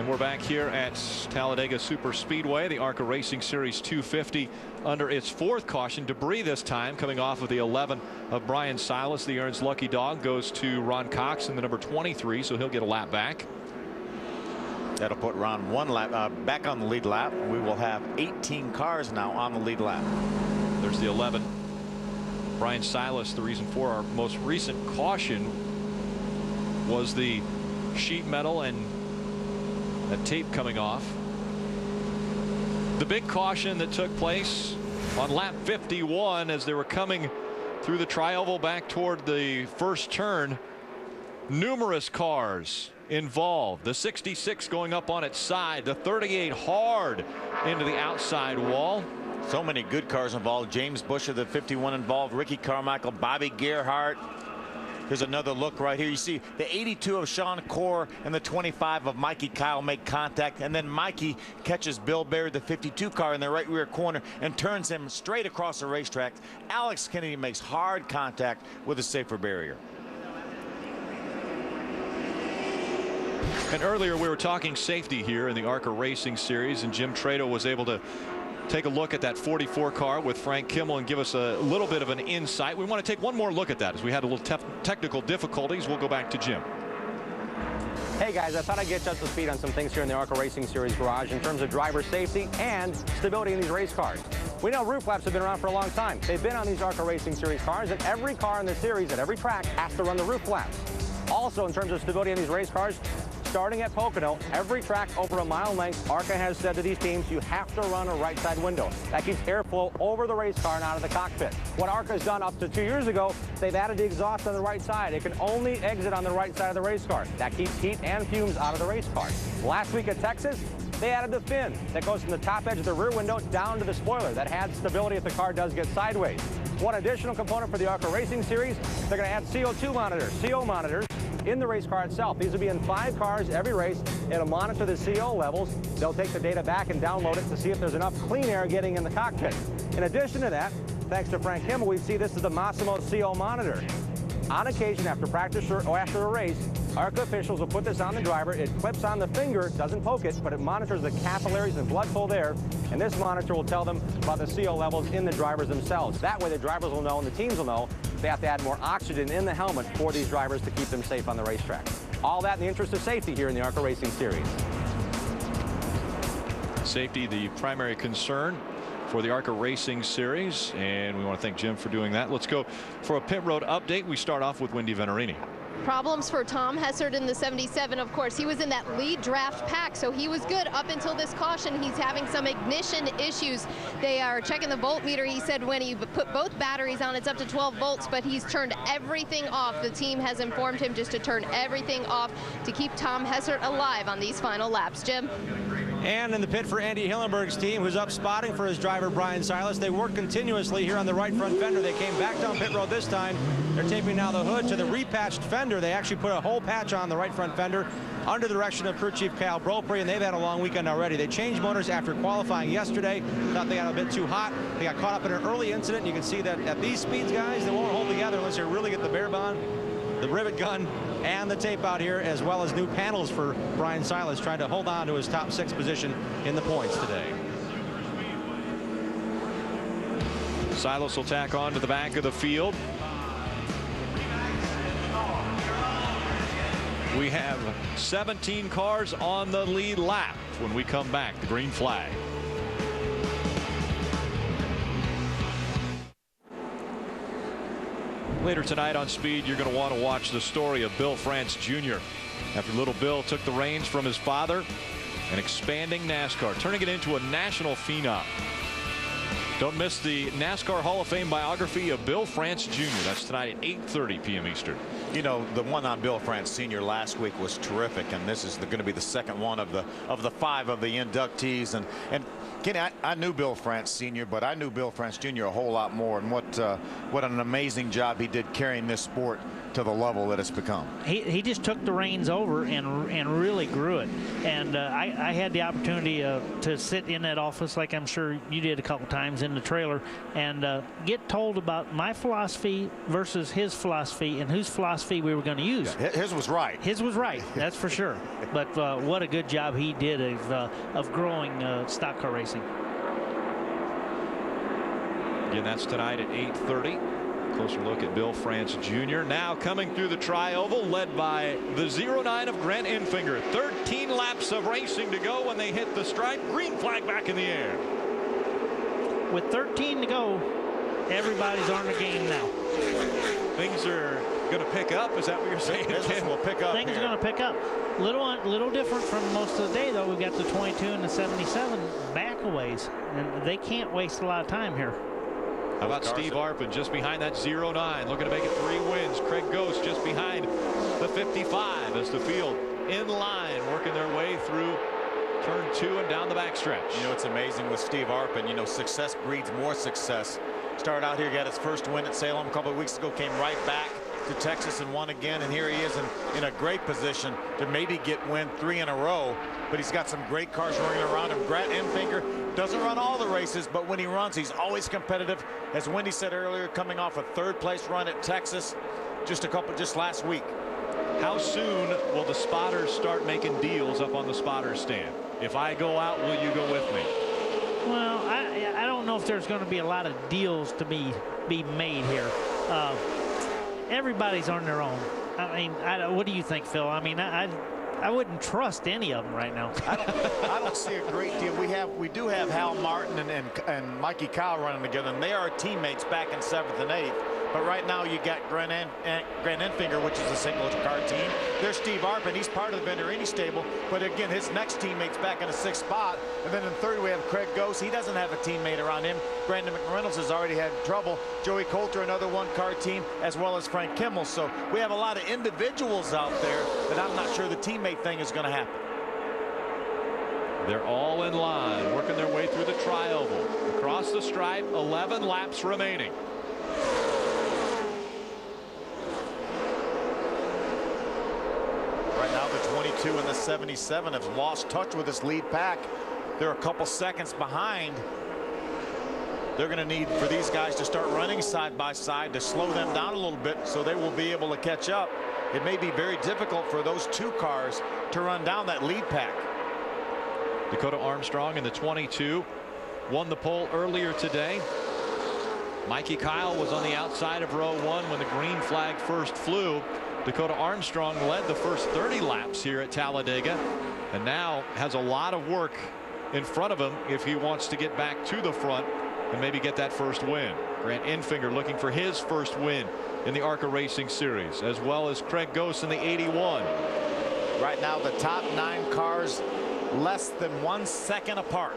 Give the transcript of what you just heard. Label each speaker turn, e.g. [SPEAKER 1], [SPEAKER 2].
[SPEAKER 1] And we're back here at Talladega Superspeedway, the ARCA Racing Series 250 under its fourth caution. Debris this time coming off of the 11 of Brian Silas. The Ernst lucky dog goes to Ron Cox in the number 23, so he'll get a lap back.
[SPEAKER 2] That'll put Ron one lap back on the lead lap. We will have 18 cars now on the lead lap.
[SPEAKER 1] There's the 11. Brian Silas, the reason for our most recent caution was the sheet metal and that tape coming off. The big caution that took place on lap 51 as they were coming through the tri-oval back toward the first turn. Numerous cars involved. The 66 going up on its side, the 38 hard into the outside wall.
[SPEAKER 2] So many good cars involved. James Buescher, the 51 involved, Ricky Carmichael, Bobby Gerhart. Here's another look right here. You see the 82 of Sean Corr and the 25 of Mikey Kyle make contact, and then Mikey catches Bill Baird, the 52 car, in the right rear corner and turns him straight across the racetrack. Alex Kennedy makes hard contact with a safer barrier.
[SPEAKER 1] And earlier we were talking safety here in the ARCA Racing Series, and Jim Trado was able to take a look at that 44 car with Frank Kimmel and give us a little bit of an insight. We want to take one more look at that as we had a little technical difficulties. We'll go back to Jim.
[SPEAKER 3] Hey guys, I thought I'd get you up to speed on some things here in the ARCA Racing Series garage in terms of driver safety and stability in these race cars. We know roof flaps have been around for a long time. They've been on these ARCA Racing Series cars, and every car in the series at every track has to run the roof flaps. Also, in terms of stability in these race cars, starting at Pocono, every track over a mile length, ARCA has said to these teams, you have to run a right side window. That keeps airflow over the race car and out of the cockpit. What ARCA has done up to 2 years ago, they've added the exhaust on the right side. It can only exit on the right side of the race car. That keeps heat and fumes out of the race car. Last week at Texas, they added the fin that goes from the top edge of the rear window down to the spoiler. That adds stability if the car does get sideways. One additional component for the ARCA Racing Series, they're going to add CO2 monitors, CO monitors, in the race car itself. These will be in 5 cars every race. It'll monitor the CO levels. They'll take the data back and download it to see if there's enough clean air getting in the cockpit. In addition to that, thanks to Frank Kimmel, we see this is the Massimo CO monitor. On occasion, after practice or after a race, ARCA officials will put this on the driver. It clips on the finger, doesn't poke it, but it monitors the capillaries and blood flow there. And this monitor will tell them about the CO levels in the drivers themselves. That way the drivers will know and the teams will know they have to add more oxygen in the helmet for these drivers to keep them safe on the racetrack. All that in the interest of safety here in the ARCA Racing Series.
[SPEAKER 1] Safety, the primary concern for the ARCA Racing Series, and we want to thank Jim for doing that. Let's go for a pit road update. We start off with Wendy Venerini.
[SPEAKER 4] Problems for Tom Hessert in the 77, of course. He was in that lead draft pack, so he was good up until this caution. He's having some ignition issues. They are checking the voltmeter. He said when he put both batteries on, it's up to 12 volts, but he's turned everything off. The team has informed him just to turn everything off to keep Tom Hessert alive on these final laps. Jim?
[SPEAKER 5] And in the pit for Andy Hillenberg's team, who's up spotting for his driver, Brian Silas. They work continuously here on the right front fender. They came back down pit road this time. They're taping now the hood to the repatched fender. They actually put a whole patch on the right front fender under the direction of crew chief Cal Bropri, and they've had a long weekend already. They changed motors after qualifying yesterday. Thought they got a bit too hot. They got caught up in an early incident. You can see that at these speeds, guys, they won't hold together unless you really get the bare bond, the rivet gun, and the tape out here, as well as new panels for Brian Silas, trying to hold on to his top 6 position in the points today.
[SPEAKER 1] Silas will tack on to the back of the field. We have 17 cars on the lead lap when we come back. The green flag. Later tonight on Speed, you're going to want to watch the story of Bill France Jr. After little Bill took the reins from his father and expanding NASCAR, turning it into a national phenom. Don't miss the NASCAR Hall of Fame biography of Bill France Jr. That's tonight at 8:30 p.m. Eastern.
[SPEAKER 2] You know, the one on Bill France Sr. last week was terrific, and this is going to be the second one of the 5 of the inductees. And Kenny, I knew Bill France Sr., but I knew Bill France Jr. a whole lot more, and what an amazing job he did carrying this sport to the level that it's become.
[SPEAKER 6] He just took the reins over and really grew it. And I had the opportunity to sit in that office, like I'm sure you did a couple times, in the trailer, and get told about my philosophy versus his philosophy and whose philosophy we were going to use.
[SPEAKER 2] Yeah, his was right.
[SPEAKER 6] His was right, that's for sure. But what a good job he did of growing stock car racing.
[SPEAKER 1] Again, that's tonight at 8:30. Closer look at Bill France Jr. Now coming through the tri-oval, led by the 09 of Grant Enfinger. 13 laps of racing to go when they hit the stripe. Green flag back in the air.
[SPEAKER 6] With 13 to go, everybody's on the game now.
[SPEAKER 1] Things are going to pick up. Is that what you're saying?
[SPEAKER 2] Business will pick up.
[SPEAKER 6] Things are going to pick up. Little different from most of the day, though. We've got the 22 and the 77 back a ways, and they can't waste a lot of time here.
[SPEAKER 1] How about Steve Arpin just behind that 09, looking to make it 3 wins. Craig Ghost just behind the 55 as the field in line, working their way through turn 2 and down the backstretch.
[SPEAKER 2] You know, it's amazing with Steve Arpin. You know, success breeds more success. Started out here, got his first win at Salem a couple of weeks ago, came right back to Texas and won again, and here he is in a great position to maybe win 3 in a row. But he's got some great cars running around him. Grant Enfinger doesn't run all the races, but when he runs, he's always competitive. As Wendy said earlier, coming off a 3rd place run at Texas just last week.
[SPEAKER 1] How soon will the spotters start making deals up on the spotter stand? If I go out, will you go with me?
[SPEAKER 6] Well, I don't know if there's going to be a lot of deals to be made here. Everybody's on their own. I mean, what do you think, Phil? I mean, I wouldn't trust any of them right now.
[SPEAKER 2] I don't see a great deal. We do have Hal Martin and Mikey Kyle running together, and they are teammates back in 7th and 8th. But right now you got Grant Enfinger, which is a single car team. There's Steve Arpin. He's part of the Venturini stable. But again, his next teammate's back in a 6th spot. And then in 3rd we have Craig Ghost. He doesn't have a teammate around him. Brandon McReynolds has already had trouble. Joey Coulter, another 1-car team, as well as Frank Kimmel. So we have a lot of individuals out there that I'm not sure the teammate thing is going to happen.
[SPEAKER 1] They're all in line, working their way through the tri-oval. Across the stripe, 11 laps remaining.
[SPEAKER 2] Right now the 22 and the 77 have lost touch with this lead pack. They're a couple seconds behind. They're going to need for these guys to start running side by side to slow them down a little bit so they will be able to catch up. It may be very difficult for those 2 cars to run down that lead pack.
[SPEAKER 1] Dakota Armstrong in the 22 won the pole earlier today. Mikey Kyle was on the outside of row 1 when the green flag first flew. Dakota Armstrong led the first 30 laps here at Talladega and now has a lot of work in front of him if he wants to get back to the front and maybe get that first win. Grant Enfinger looking for his first win in the ARCA Racing Series, as well as Craig Ghost in the 81.
[SPEAKER 2] Right now the top 9 cars less than 1 second apart.